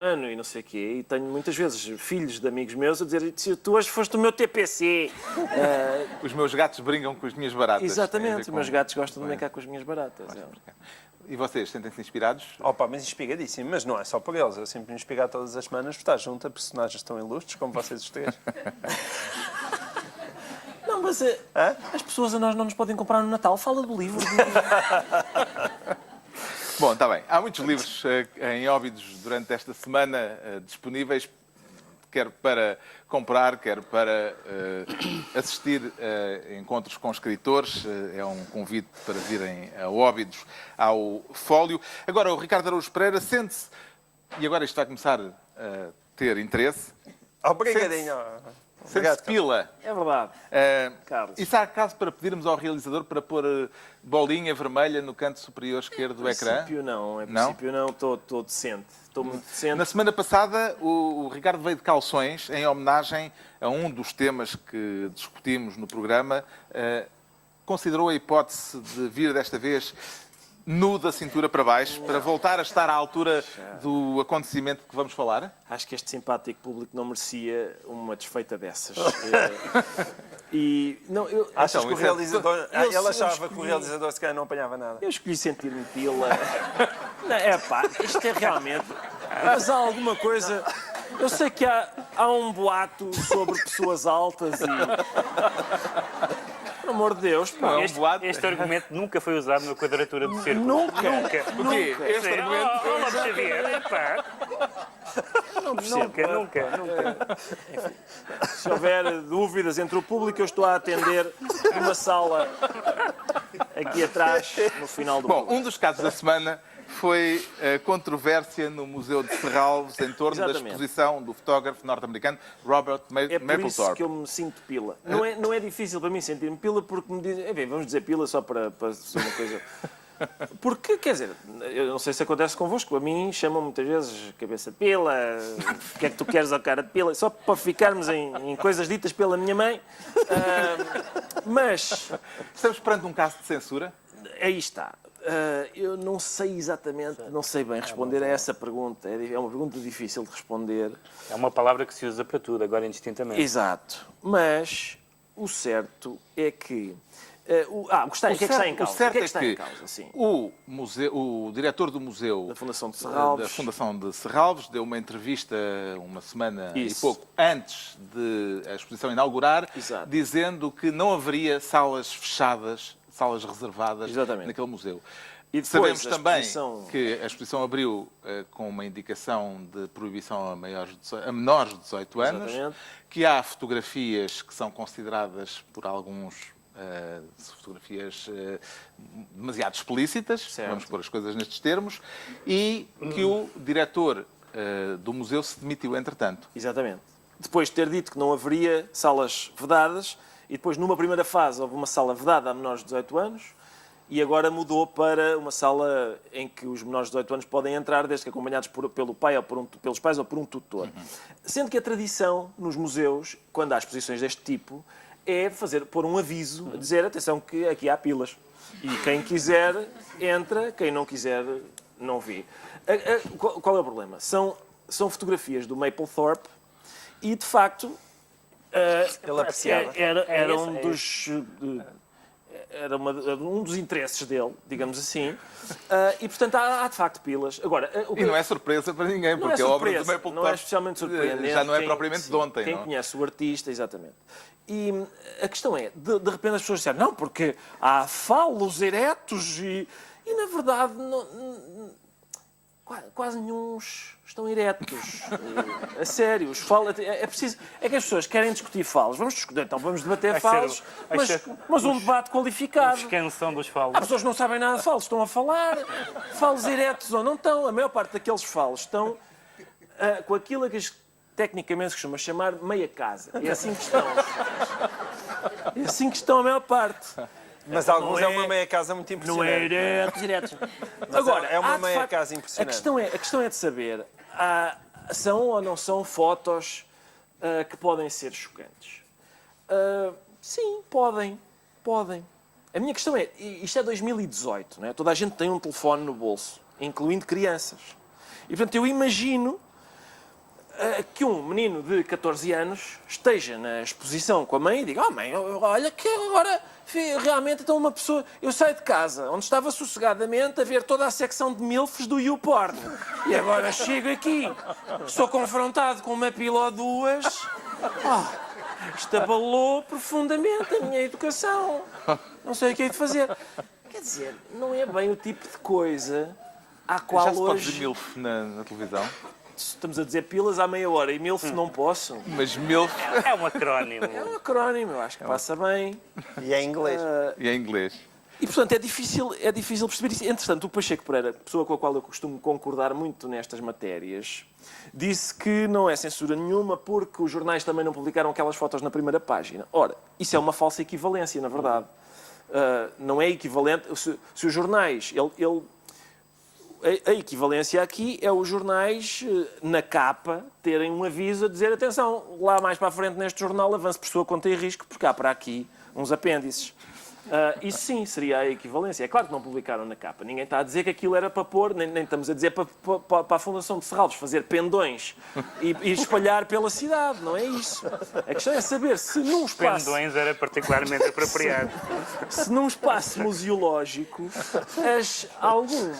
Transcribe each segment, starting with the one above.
ano e não sei o quê, e tenho muitas vezes filhos de amigos meus a dizer: tu hoje foste o meu TPC. Os meus gatos brincam com as minhas baratas. Exatamente, os meus gatos gostam de brincar com as minhas baratas. E vocês, sentem-se inspirados? Opa, mas inspiradíssimo. Mas não é só por eles. Eu sempre me inspiro todas as semanas por estar junto a personagens tão ilustres como vocês os três. Não, mas as pessoas a nós não nos podem comprar no Natal. Fala do livro. Bom, está bem. Há muitos livros em Óbidos durante esta semana disponíveis, quer para comprar, quer para assistir a encontros com escritores. É um convite para virem a Óbidos ao Fólio. Agora, o Ricardo Araújo Pereira sente-se, e agora isto vai começar a ter interesse, Obrigadinho. sente-se pila. É verdade. Carlos. Isso há caso para pedirmos ao realizador para pôr bolinha vermelha no canto superior esquerdo do ecrã? Em princípio não. Estou decente. Estou muito decente. Na semana passada, o Ricardo veio de calções em homenagem a um dos temas que discutimos no programa. Considerou a hipótese de vir desta vez nu da cintura para baixo, para voltar a estar à altura do acontecimento de que vamos falar? Acho que este simpático público não merecia uma desfeita dessas. Achas que o isso realizador... Ele achava escolhi- que o realizador se calhar não apanhava nada. Eu escolhi sentir-me pila. Não, isto é realmente... Mas há alguma coisa... Eu sei que há um boato sobre pessoas altas e... Pelo amor de Deus, pá. Não é um boato. Este argumento nunca foi usado na quadratura do círculo. Nunca. O quê? Este argumento... Olá, Xavier, epá. Nunca. Se houver dúvidas entre o público, eu estou a atender uma sala aqui atrás, no final do Bom, programa. um dos casos da semana foi a controvérsia no Museu de Serralves em torno da Exatamente. exposição do fotógrafo norte-americano Robert É por isso Mapplethorpe. que eu me sinto pila. Não é difícil para mim sentir-me pila porque me dizem... Enfim, vamos dizer pila só para ser uma coisa... Porque, quer dizer, eu não sei se acontece convosco, a mim chamam muitas vezes cabeça de pila, o que é que tu queres ao cara de pila, só para ficarmos em coisas ditas pela minha mãe. Mas, Estamos perante um caso de censura? aí está. Eu não sei exatamente, não sei bem responder a essa pergunta. É uma pergunta difícil de responder. É uma palavra que se usa para tudo, agora indistintamente. Exato. Mas o certo é que... o que é que está em causa? O certo O que é é que está em que causa, sim? o diretor do museu Da Fundação de Serralves. da Fundação de Serralves deu uma entrevista uma semana Isso. e pouco antes de a exposição inaugurar, Exato. dizendo que não haveria salas fechadas, salas reservadas Exatamente. naquele museu. E depois Sabemos a também exposição- que a exposição abriu com uma indicação de proibição a menores de 18 anos, Exatamente. que há fotografias que são consideradas por alguns fotografias demasiado explícitas, Certo. vamos pôr as coisas nestes termos, e que o diretor do museu se demitiu entretanto. Exatamente. Depois de ter dito que não haveria salas vedadas, e depois numa primeira fase houve uma sala vedada a menores de 18 anos, e agora mudou para uma sala em que os menores de 18 anos podem entrar, desde que acompanhados pelo pai ou pelos pais ou por um tutor. Sendo que a tradição nos museus, quando há exposições deste tipo, é pôr um aviso a dizer, atenção que aqui há pilas. E quem quiser entra, quem não quiser não vê. Qual é o problema? São fotografias do Mapplethorpe e, de facto, Ele apreciava. era um dos interesses dele, digamos assim. E, portanto, há de facto pilas. Agora, E não é surpresa para ninguém, não porque é a obra do surpresa, Mapplethorpe não é especialmente surpreendente. já não é propriamente de ontem. Quem não é? conhece o artista, exatamente. E a questão é, de repente as pessoas disseram, não, porque há falos eretos e na verdade quase nenhum estão eretos. A sério, os falos, é preciso. É que as pessoas querem discutir falos. Vamos discutir, então vamos debater Vai ser falos, vai ser mas um debate qualificado. Descansão dos falos. Há pessoas que não sabem nada de falos, estão a falar. Falos eretos ou não estão. A maior parte daqueles falos estão com aquilo que tecnicamente se costuma chamar meia casa. É assim que estão. É assim que estão a maior parte. Mas alguns Não é uma meia casa muito Não é impressionante. eretos. Mas Agora, é uma há, de meia facto, casa impressionante. A questão é de saber, são ou não são fotos que podem ser chocantes? Sim, podem. A minha questão é, isto é 2018, não é? Toda a gente tem um telefone no bolso, incluindo crianças. E, portanto, eu imagino que um menino de 14 anos esteja na exposição com a mãe e diga: oh mãe, olha que agora realmente então uma pessoa... Eu saio de casa, onde estava sossegadamente a ver toda a secção de milfs do YouPorn. E agora chego aqui, sou confrontado com uma pila ou duas. Isto abalou profundamente a minha educação. Não sei o que é de fazer. Quer dizer, não é bem o tipo de coisa à qual Já se pode hoje... dizer MILF na televisão? Estamos a dizer pilas à meia hora e milf não posso. Mas MILF É um acrónimo. É um acrónimo, eu acho que passa bem. E é em inglês. e em inglês. E, portanto, é difícil perceber isso. Entretanto, o Pacheco Pereira, pessoa com a qual eu costumo concordar muito nestas matérias, disse que não é censura nenhuma porque os jornais também não publicaram aquelas fotos na primeira página. Ora, isso é uma falsa equivalência, na verdade. Não é equivalente... Se os jornais... A equivalência aqui é os jornais, na capa, terem um aviso a dizer: atenção, lá mais para a frente neste jornal avance por sua conta e risco, porque há para aqui uns apêndices. Isso sim seria a equivalência. É claro que não publicaram na capa. Ninguém está a dizer que aquilo era para pôr, nem estamos a dizer para a Fundação de Serralves fazer pendões e espalhar pela cidade. Não é isso. A questão é saber se num espaço... Pendões era particularmente apropriado. Se num espaço museológico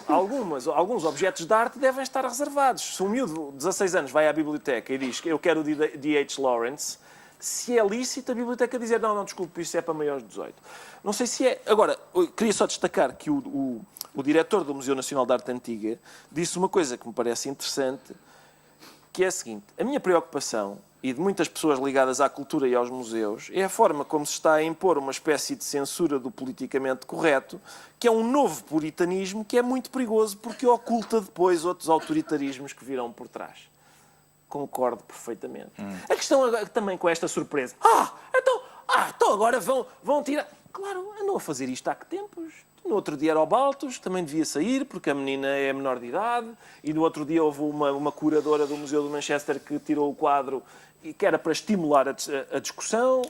alguns objetos de arte devem estar reservados. Se um miúdo de 16 anos vai à biblioteca e diz que eu quero o D.H. Lawrence, se é lícito a biblioteca dizer não, desculpe, isso é para maiores de 18. Não sei se é... Agora, eu queria só destacar que o diretor do Museu Nacional de Arte Antiga disse uma coisa que me parece interessante, que é a seguinte: a minha preocupação, e de muitas pessoas ligadas à cultura e aos museus, é a forma como se está a impor uma espécie de censura do politicamente correto, que é um novo puritanismo que é muito perigoso porque oculta depois outros autoritarismos que virão por trás. Concordo perfeitamente. A questão agora, também com esta surpresa. Então agora vão tirar... Claro, andam a fazer isto há que tempos. No outro dia era o Baltos, também devia sair, porque a menina é menor de idade. E no outro dia houve uma curadora do Museu de Manchester que tirou o quadro e que era para estimular a discussão.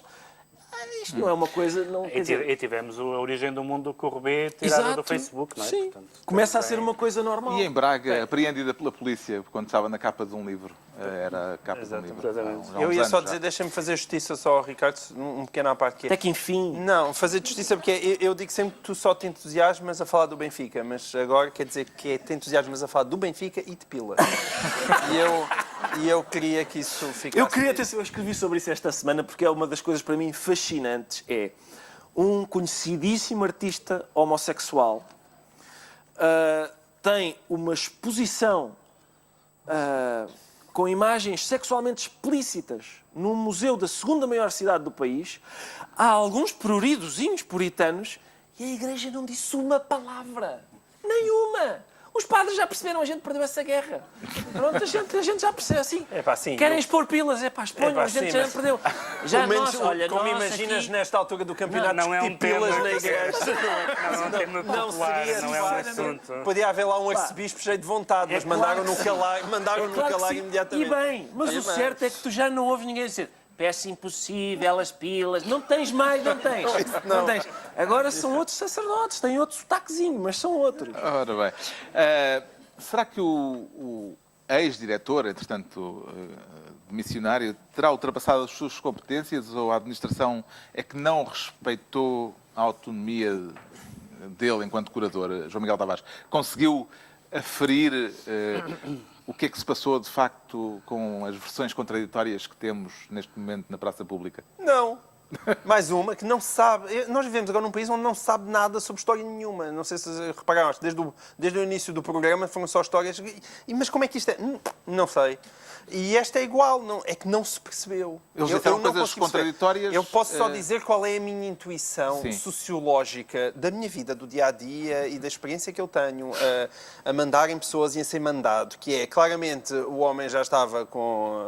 Isto não é uma coisa... Não, quer dizer... E tivemos a origem do mundo do Corrobé tirada Exato. do Facebook, não é? Sim. Portanto, Começa a ser uma coisa normal. E em Braga, apreendida pela polícia quando estava na capa de um livro. Era a capa de um livro. Exatamente. Já há Eu uns ia só anos dizer, já. deixa-me fazer justiça só ao Ricardo, um pequeno à parte que é... Até que enfim... Não, fazer justiça porque eu digo sempre que tu só te entusiasmas a falar do Benfica, mas agora quer dizer que te entusiasmas a falar do Benfica e de pilas. e eu queria que isso ficasse... Eu escrevi sobre isso esta semana porque é uma das coisas para mim fascinantes. É um conhecidíssimo artista homossexual tem uma exposição com imagens sexualmente explícitas num museu da segunda maior cidade do país. Há alguns pruridozinhos puritanos e a Igreja não disse uma palavra. Nenhuma! Os padres já perceberam, a gente perdeu essa guerra. Pronto, a gente já percebe assim. É pá, sim, querem expor pilas, exponham, a gente sim, já mas- perdeu. Já Pelo menos, olha, como nós imaginas aqui... nesta altura do campeonato, Não é um discutir pilas tema- na igreja. Não é um tema popular, não é um assunto. Podia haver lá um arcebispo cheio de vontade, mas mandaram-no calar sim. imediatamente. E bem, mas o certo é que tu já não ouves ninguém dizer peça impossível, as pilas, não tens mais, não tens. Não tens. Agora são outros sacerdotes, têm outro sotaquezinho, mas são outros. Ora bem. Será que o ex-diretor, entretanto missionário, terá ultrapassado as suas competências ou a administração é que não respeitou a autonomia dele enquanto curador, João Miguel Tavares? Conseguiu aferir o que é que se passou, de facto, com as versões contraditórias que temos neste momento na praça pública? Não. Mais uma que não sabe. Nós vivemos agora num país onde não se sabe nada sobre história nenhuma. Não sei se repararam, desde o início do programa foram só histórias. Mas como é que isto é? Não sei. E esta é igual, é que não se percebeu. Eles disseram não coisas consegui contraditórias, perceber. Eu posso só dizer qual é a minha intuição Sim. sociológica da minha vida, do dia-a-dia e da experiência que eu tenho a mandarem pessoas e a ser mandado, que é, claramente, o homem já estava como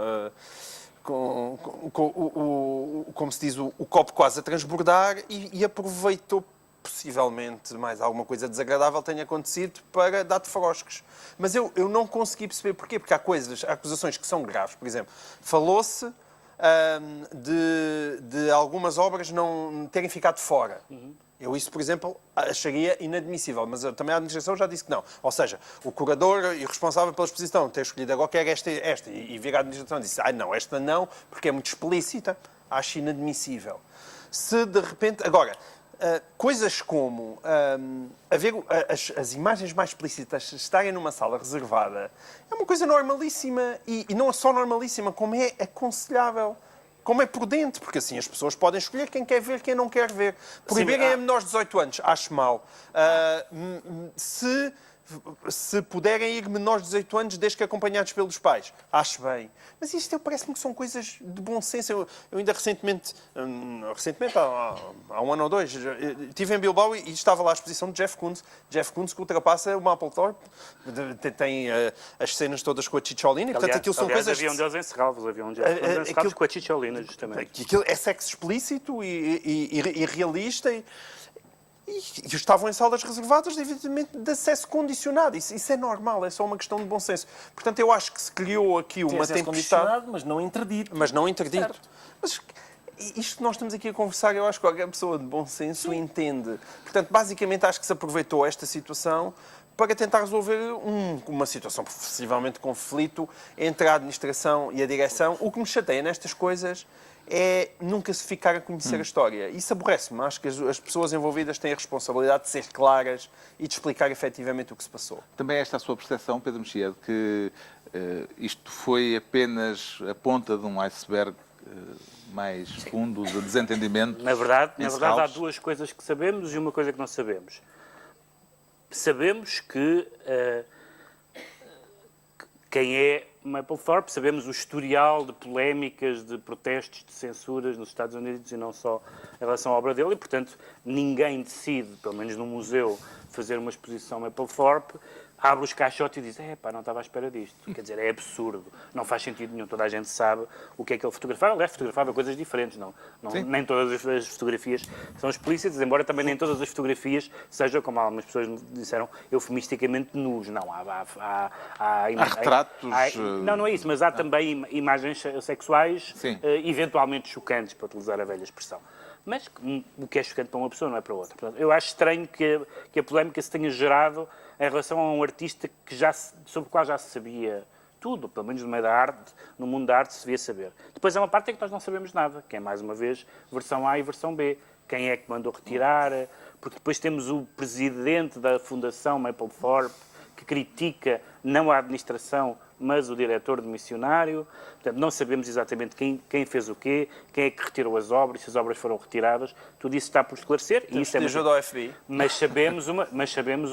se diz, o copo quase a transbordar e aproveitou possivelmente mais alguma coisa desagradável tenha acontecido para dar de froscos. Mas eu não consegui perceber porquê, porque há acusações que são graves. Por exemplo, falou-se de algumas obras não terem ficado fora. Eu isso, por exemplo, acharia inadmissível, mas também a administração já disse que não. Ou seja, o curador e o responsável pela exposição ter escolhido agora quer esta, e vir à administração e disse, não, esta não, porque é muito explícita, acho inadmissível. Se de repente... Agora, coisas como haver as imagens mais explícitas estarem numa sala reservada é uma coisa normalíssima e não é só normalíssima, como é aconselhável. Como é prudente, porque assim as pessoas podem escolher quem quer ver, quem não quer ver. Proibirem a menores de 18 anos, acho mal. Se puderem ir menores de 18 anos, desde que acompanhados pelos pais, acho bem. Mas isto parece-me que são coisas de bom senso. Eu ainda recentemente há um ano ou dois, estive em Bilbao e estava lá a exposição de Jeff Koons. Jeff Koons que ultrapassa o Mapplethorpe. Tem as cenas todas com a Cicciolina. Portanto, aquilo são coisas... havia um deles em Serralves, havia um Jeff Koons em Serralves com a Cicciolina, justamente. Aquilo é sexo explícito e realista e estavam em salas reservadas, evidentemente, de acesso condicionado. Isso é normal, é só uma questão de bom senso. Portanto, eu acho que se criou aqui uma tempestade... Mas não interdito. Mas não interdito. Mas isto que nós estamos aqui a conversar, eu acho que qualquer pessoa de bom senso entende. Portanto, basicamente, acho que se aproveitou esta situação para tentar resolver uma situação possivelmente de conflito entre a administração e a direção. O que me chateia nestas coisas é nunca se ficar a conhecer a história. Isso aborrece-me. Acho que as pessoas envolvidas têm a responsabilidade de ser claras e de explicar efetivamente o que se passou. Também esta a sua percepção, Pedro Mexia, de que isto foi apenas a ponta de um iceberg mais fundo de desentendimento? Na verdade há duas coisas que sabemos e uma coisa que não sabemos. Sabemos que quem é Mapplethorpe, sabemos o historial de polémicas, de protestos, de censuras nos Estados Unidos e não só em relação à obra dele, e, portanto, ninguém decide, pelo menos no museu, fazer uma exposição Mapplethorpe, abre os caixotes e diz, não estava à espera disto. Quer dizer, é absurdo, não faz sentido nenhum, toda a gente sabe o que é que ele fotografava. Aliás, fotografava coisas diferentes, nem todas as fotografias são explícitas, embora também nem todas as fotografias sejam, como algumas pessoas me disseram, eufemisticamente nus. Não, há retratos... Não é isso, mas há também imagens sexuais eventualmente chocantes, para utilizar a velha expressão. Mas o que é chocante para uma pessoa não é para outra. Portanto, eu acho estranho que a polémica se tenha gerado em relação a um artista sobre o qual já se sabia tudo, pelo menos no meio da arte, no mundo da arte se devia saber. Depois há uma parte em que nós não sabemos nada, que é, mais uma vez, versão A e versão B. Quem é que mandou retirar? Porque depois temos o presidente da Fundação Mapplethorpe, que critica não a administração, mas o diretor de missionário. Portanto, não sabemos exatamente quem fez o quê, quem é que retirou as obras, se as obras foram retiradas. Tudo isso está por esclarecer. E isso é ajuda ao FBI. Mas sabemos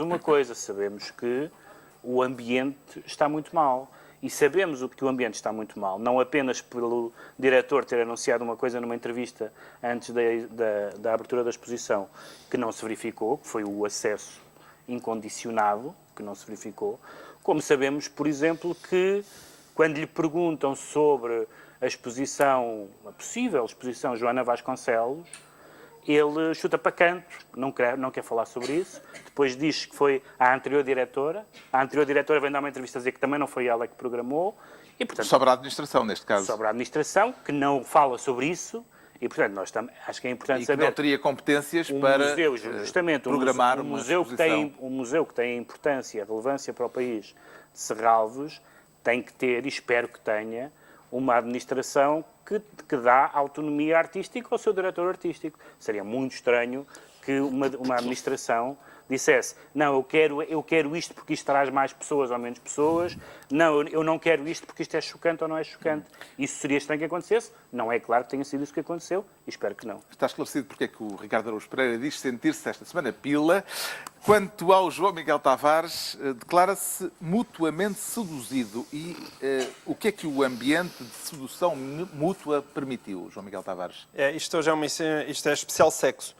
uma coisa, sabemos que o ambiente está muito mal. E sabemos que o ambiente está muito mal, não apenas pelo diretor ter anunciado uma coisa numa entrevista antes da abertura da exposição, que não se verificou, que foi o acesso incondicionado, que não se verificou, como sabemos, por exemplo, que quando lhe perguntam sobre a possível exposição Joana Vasconcelos, ele chuta para canto, não quer falar sobre isso, depois diz que foi a anterior diretora vem dar uma entrevista a dizer que também não foi ela que programou, e portanto... Sobre a administração, neste caso. Sobre a administração, que não fala sobre isso, e portanto acho que é importante saber... E que não teria competências para museu, justamente, programar uma exposição. Um museu que tem importância, relevância para o país de Serralves, tem que ter, e espero que tenha, uma administração que dá autonomia artística ao seu diretor artístico. Seria muito estranho que uma administração dissesse, não, eu quero isto porque isto traz mais pessoas ou menos pessoas, não, eu não quero isto porque isto é chocante ou não é chocante. Isso seria estranho que acontecesse. Não é claro que tenha sido isso que aconteceu e espero que não. Está esclarecido porque é que o Ricardo Araújo Pereira diz sentir-se esta semana pila. Quanto ao João Miguel Tavares, declara-se mutuamente seduzido. E o que é que o ambiente de sedução mútua permitiu, João Miguel Tavares? Isto é especial sexo.